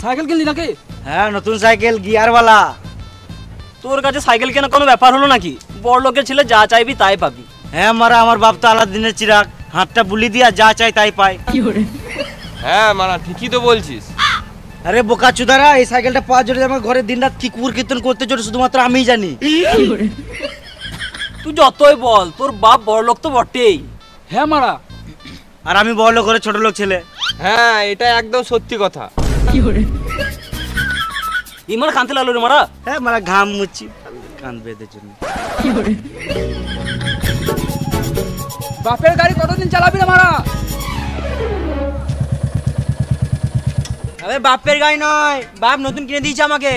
Cycle কিনলি নাকি? হ্যাঁ নতুন সাইকেল গিয়ারওয়ালা। তোর কাছে সাইকেল কেনা কোনো ব্যাপার হলো নাকি? বড় লোকের ছেলে যা চাইবি তাই পাবি। হ্যাঁ মারা, আমার বাপ তো আলাদিনের চিরাগ, হাতটা বুলি দিয়া যা চাই তাই পায়। হ্যাঁ মারা ঠিকই তো বলছিস। আরে বোকা চুদারা, এই সাইকেলটা পাওয়ার জন্য আমার ঘরে দিনরাত কি কুকুর কীর্তন করতে চলে শুধুমাত্র আমিই জানি। তুই যতই বল তোর বাপ বড় লোক তো বটেই। হ্যাঁ মারা। আর আমি বড় লোক ঘরে ছোট লোক ছেলে। হ্যাঁ এটা একদম সত্যি কথা। ইমার কানতে লাগলো রে মারা। হ্যাঁ মারা, ঘাম মুচ্ছি কান বেঁধের জন্য। বাপের গাড়ি কতদিন চালাবি রে মারা? আরে বাপের গাড়ি নয়, বাপ নতুন কিনে দিয়েছে আমাকে।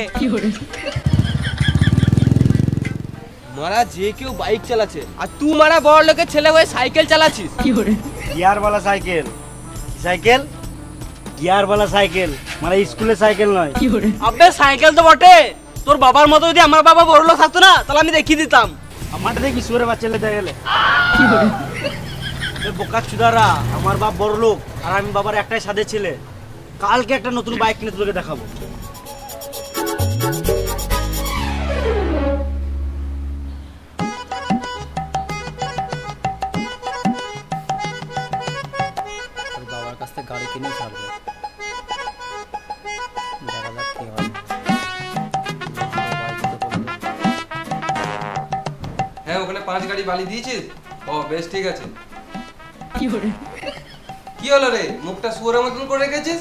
মারা যে কেউ বাইক চালাচ্ছে আর তুই মারা বড় লোকের ছেলে হয়ে সাইকেল চালাচ্ছিস। গিয়ারওয়ালা সাইকেল। সাইকেল গিয়ারওয়ালা সাইকেল, মানে স্কুলের সাইকেল নয়। আবে সাইকেল তো বটে, তোর বাবার মতো যদি আমার বাবা বড় লোক থাকতো না তাহলে আমি দেখিয়ে দিতাম। আমারটা দেখবি সুরে বাচ্চা লেতে গেলে। বোকা চুদারা, আমার বাপ বড় লোক আর আমি বাবার একটাই সাদে ছেলে। কালকে একটা নতুন বাইক কিনে তোকে দেখাবো। বাবার কাছ থেকে গাড়ি কিনে ছাড়বে, দেখা যাক কি হয়। হ্যাঁ ওখানে 5 গাড়ি বালি দিয়েছিস? ও বেশ ঠিক আছে। কি হলো রে, মুখটা শুয়োরের মতন করে রেখেছিস?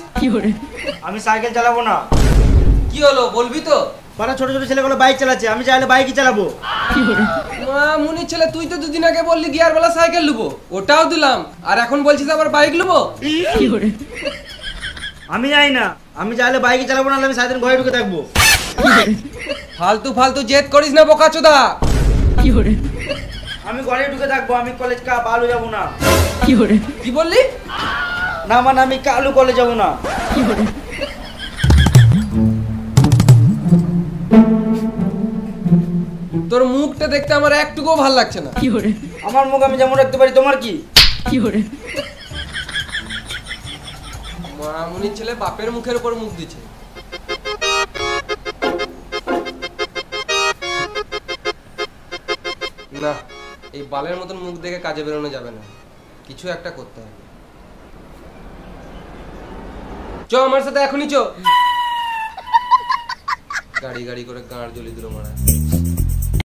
আমি সাইকেল চালাবো না। কি হলো বলবি তো? পাড়া ছোট ছোট ছেলেগুলো বাইক চালাচ্ছে, আমি চাইলে বাইকই চালাবো। মা মুনির ছেলে, তুই তো দুদিন আগে বললি গিয়ারওয়ালা সাইকেল নেবো, ওটাও দিলাম, আর এখন বলছিস আবার বাইক নেবো? আমি যাই না, আমি চাইলে বাইকই চালাবো, না আমি সারাদিন ঘরে ঢুকে থাকবো। ফালতু ফালতু জেদ করিস না বোকাচোদা। আমি ঘরে ঢুকে থাকবো, আমি কলেজ কালু যাবো না। কি বললি? না মানে আমি কালু কলেজ যাবো না। তোর মুখটা দেখতে আমার একটুকুও ভালো লাগছে না। আমার মুখ আমি যেমন রাখতে পারি, তোমার কি? মা মুনির ছেলে বাপের মুখের উপর মুখ দিচ্ছে। না, এই বালের মতন মুখ দেখে কাজে বেরোনো যাবে না, কিছু একটা করতে হবে। চ আমার সাথে এখনই চ। গাড়ি গাড়ি করে গাঁড় জ্বলি দিল মারা।